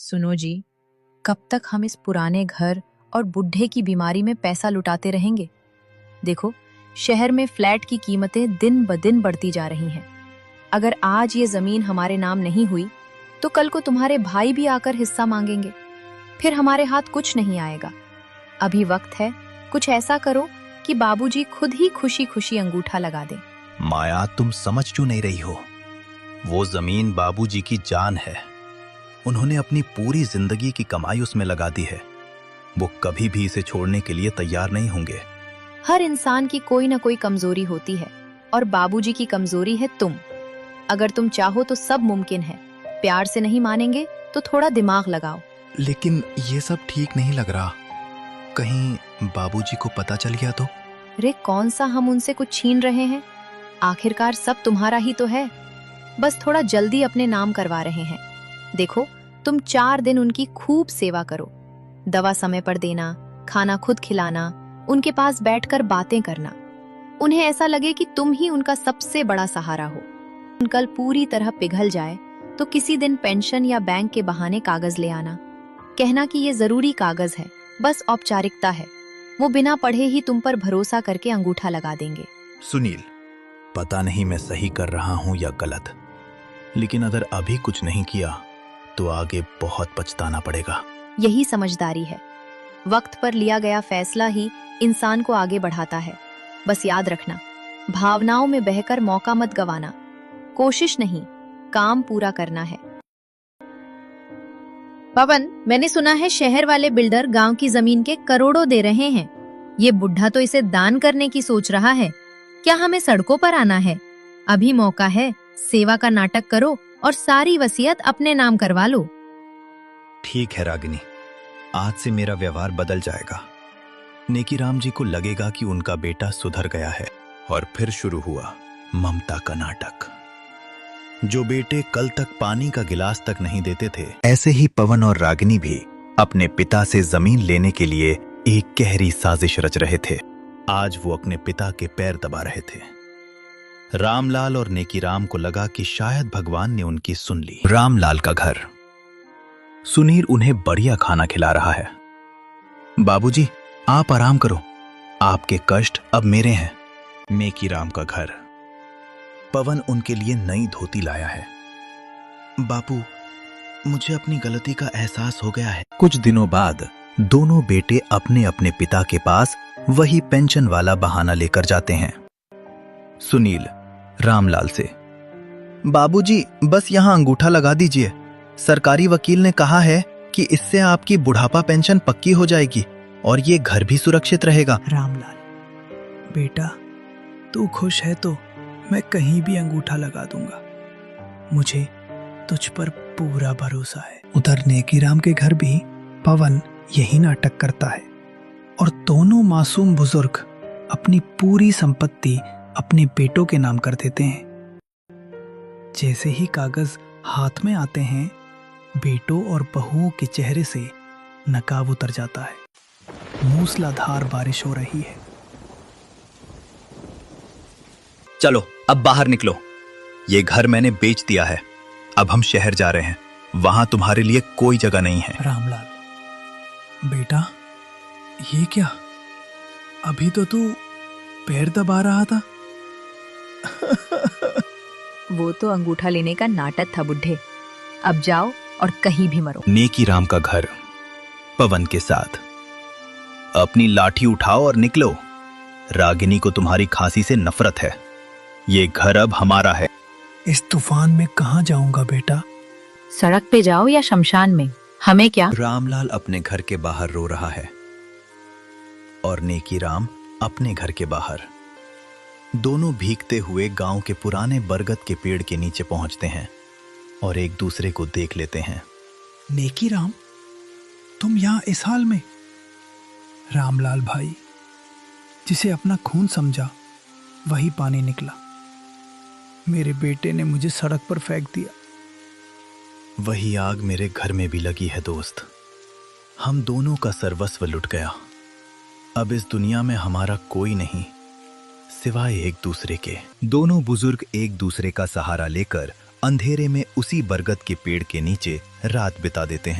सुनो जी, कब तक हम इस पुराने घर और बुढ़े की बीमारी में पैसा लुटाते रहेंगे? देखो, शहर में फ्लैट की कीमतें दिन ब दिन बढ़ती जा रही हैं। अगर आज ये जमीन हमारे नाम नहीं हुई, तो कल को तुम्हारे भाई भी आकर हिस्सा मांगेंगे। फिर हमारे हाथ कुछ नहीं आएगा। अभी वक्त है, कुछ ऐसा करो कि बाबूजी खुद ही खुशी खुशी अंगूठा लगा दें। माया, तुम समझ क्यों नहीं रही हो? वो जमीन बाबूजी की जान है। उन्होंने अपनी पूरी जिंदगी की कमाई उसमें लगा दी है। वो कभी भी इसे छोड़ने के लिए तैयार नहीं होंगे। हर इंसान की कोई ना कोई कमजोरी होती है, और बाबूजी की कमजोरी है तुम। अगर तुम चाहो तो सब मुमकिन है। प्यार से नहीं मानेंगे तो थोड़ा दिमाग लगाओ। लेकिन ये सब ठीक नहीं लग रहा। कहीं बाबूजी को पता चल गया तो? रे, कौन सा हम उनसे कुछ छीन रहे हैं? आखिरकार सब तुम्हारा ही तो है। बस थोड़ा जल्दी अपने नाम करवा रहे हैं। देखो, तुम 4 दिन उनकी खूब सेवा करो। दवा समय पर देना, खाना खुद खिलाना, उनके पास बैठकर बातें करना। उन्हें ऐसा लगे कि तुम ही उनका सबसे बड़ा सहारा हो। कल पूरी तरह पिघल जाए तो किसी दिन पेंशन या बैंक के बहाने कागज ले आना। कहना कि ये जरूरी कागज है, बस औपचारिकता है। वो बिना पढ़े ही तुम पर भरोसा करके अंगूठा लगा देंगे। सुनील, पता नहीं मैं सही कर रहा हूं या गलत, लेकिन अगर अभी कुछ नहीं किया तो आगे बहुत पछताना पड़ेगा। यही समझदारी है। वक्त पर लिया गया फैसला ही इंसान को आगे बढ़ाता है। बस याद रखना, भावनाओं में बहकर मौका मत गंवाना। कोशिश नहीं, काम पूरा करना है। पवन, मैंने सुना है शहर वाले बिल्डर गांव की जमीन के करोड़ों दे रहे हैं। ये बुढ़ा तो इसे दान करने की सोच रहा है। क्या हमें सड़कों पर आना है? अभी मौका है, सेवा का नाटक करो और सारी वसीयत अपने नाम करवा लो। ठीक है रागिनी, आज से मेरा व्यवहार बदल जाएगा। नेकीराम जी को लगेगा कि उनका बेटा सुधर गया है। और फिर शुरू हुआ ममता का नाटक। जो बेटे कल तक पानी का गिलास तक नहीं देते थे, ऐसे ही पवन और रागिनी भी अपने पिता से जमीन लेने के लिए एक गहरी साजिश रच रहे थे। आज वो अपने पिता के पैर दबा रहे थे। रामलाल और नेकीराम को लगा कि शायद भगवान ने उनकी सुन ली। रामलाल का घर। सुनील उन्हें बढ़िया खाना खिला रहा है। बाबूजी, आप आराम करो, आपके कष्ट अब मेरे हैं। नेकीराम का घर। पवन उनके लिए नई धोती लाया है। बापू, मुझे अपनी गलती का एहसास हो गया है। कुछ दिनों बाद दोनों बेटे अपने अपने पिता के पास वही पेंशन वाला बहाना लेकर जाते हैं। सुनील रामलाल से, बाबूजी, बस यहां अंगूठा लगा दीजिए। सरकारी वकील ने कहा है कि इससे आपकी बुढ़ापा पेंशन पक्की हो जाएगी और ये घर भी सुरक्षित रहेगा। रामलाल बेटा, तू खुश है तो मैं कहीं भी अंगूठा लगा दूंगा। मुझे तुझ पर पूरा भरोसा है। उधर नेकीराम के घर भी पवन यही नाटक करता है और दोनों मासूम बुजुर्ग अपनी पूरी संपत्ति अपने बेटों के नाम कर देते हैं। जैसे ही कागज हाथ में आते हैं, बेटों और बहुओं के चेहरे से नकाब उतर जाता है। मूसलाधार बारिश हो रही है। चलो अब बाहर निकलो। ये घर मैंने बेच दिया है। अब हम शहर जा रहे हैं। वहां तुम्हारे लिए कोई जगह नहीं है। रामलाल बेटा, ये क्या? अभी तो तू पैर दबा रहा था। वो तो अंगूठा लेने का नाटक था बुढ़े। अब जाओ और कहीं भी मरो। नेकीराम का घर। पवन के साथ। अपनी लाठी उठाओ और निकलो। रागिनी को तुम्हारी खांसी से नफरत है। ये घर अब हमारा है। इस तूफान में कहां जाऊंगा बेटा? सड़क पे जाओ या शमशान में, हमें क्या। रामलाल अपने घर के बाहर रो रहा है और नेकीराम अपने घर के बाहर। दोनों भीगते हुए गांव के पुराने बरगद के पेड़ के नीचे पहुंचते हैं और एक दूसरे को देख लेते हैं। नेकीराम, तुम यहां इस हाल में? रामलाल भाई, जिसे अपना खून समझा वही पानी निकला। मेरे बेटे ने मुझे सड़क पर फेंक दिया। वही आग मेरे घर में भी लगी है दोस्त। हम दोनों का सर्वस्व लुट गया। अब इस दुनिया में हमारा कोई नहीं सिवाय एक दूसरे के। दोनों बुजुर्ग एक दूसरे का सहारा लेकर अंधेरे में उसी बरगद के पेड़ के नीचे रात बिता देते हैं।